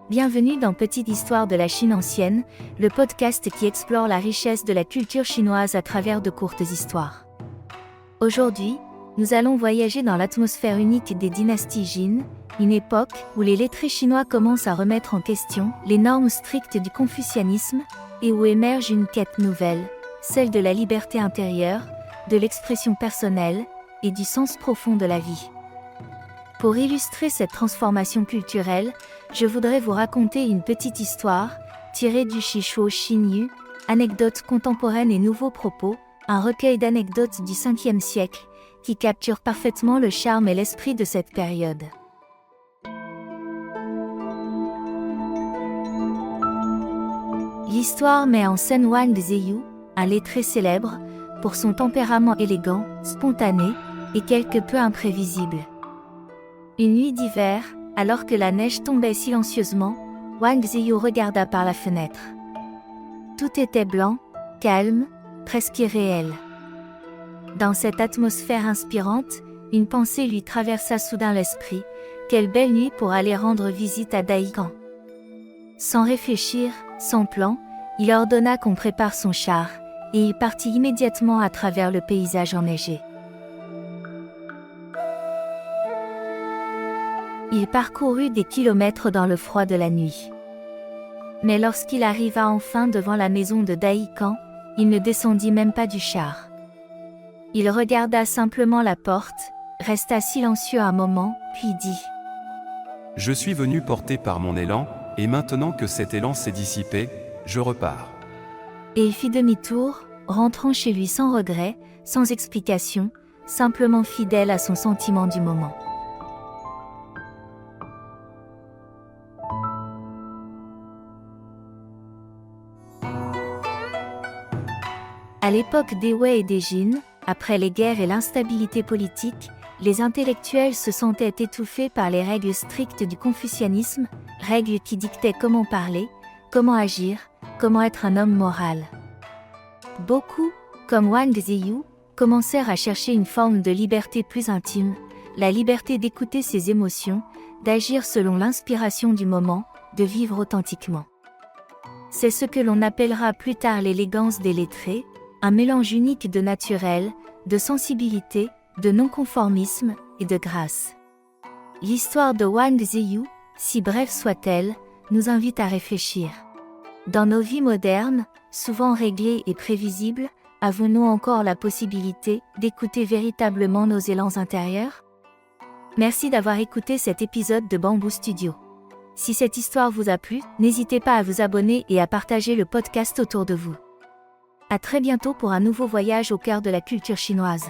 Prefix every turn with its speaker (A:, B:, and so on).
A: Bienvenue dans Petite Histoire de la Chine ancienne, le podcast qui explore la richesse de la culture chinoise à travers de courtes histoires. Aujourd'hui, nous allons voyager dans l'atmosphère unique des dynasties Jin, une époque où les lettrés chinois commencent à remettre en question les normes strictes du confucianisme et où émerge une quête nouvelle, celle de la liberté intérieure, de l'expression personnelle et du sens profond de la vie. Pour illustrer cette transformation culturelle, je voudrais vous raconter une petite histoire, tirée du Shishuo Xinyu, Anecdotes contemporaines et nouveaux propos, un recueil d'anecdotes du 5e siècle, qui capture parfaitement le charme et l'esprit de cette période. L'histoire met en scène Wang Zhiyu, un lettré célèbre, pour son tempérament élégant, spontané, et quelque peu imprévisible. Une nuit d'hiver, alors que la neige tombait silencieusement, Wang Zhiyu regarda par la fenêtre. Tout était blanc, calme, presque irréel. Dans cette atmosphère inspirante, une pensée lui traversa soudain l'esprit. Quelle belle nuit pour aller rendre visite à Daïkan. Sans réfléchir, sans plan, il ordonna qu'on prépare son char, et il partit immédiatement à travers le paysage enneigé. Il parcourut des kilomètres dans le froid de la nuit. Mais lorsqu'il arriva enfin devant la maison de Daïkan, il ne descendit même pas du char. Il regarda simplement la porte, resta silencieux un moment, puis dit :
B: « Je suis venu porté par mon élan, et maintenant que cet élan s'est dissipé, je repars. »
A: Et il fit demi-tour, rentrant chez lui sans regret, sans explication, simplement fidèle à son sentiment du moment. À l'époque des Wei et des Jin, après les guerres et l'instabilité politique, les intellectuels se sentaient étouffés par les règles strictes du confucianisme, règles qui dictaient comment parler, comment agir, comment être un homme moral. Beaucoup, comme Wang Zhiyu, commencèrent à chercher une forme de liberté plus intime, la liberté d'écouter ses émotions, d'agir selon l'inspiration du moment, de vivre authentiquement. C'est ce que l'on appellera plus tard l'élégance des lettrés, un mélange unique de naturel, de sensibilité, de non-conformisme et de grâce. L'histoire de Wang Zhiyu, si brève soit-elle, nous invite à réfléchir. Dans nos vies modernes, souvent réglées et prévisibles, avons-nous encore la possibilité d'écouter véritablement nos élans intérieurs ? Merci d'avoir écouté cet épisode de Bamboo Studio. Si cette histoire vous a plu, n'hésitez pas à vous abonner et à partager le podcast autour de vous. À très bientôt pour un nouveau voyage au cœur de la culture chinoise.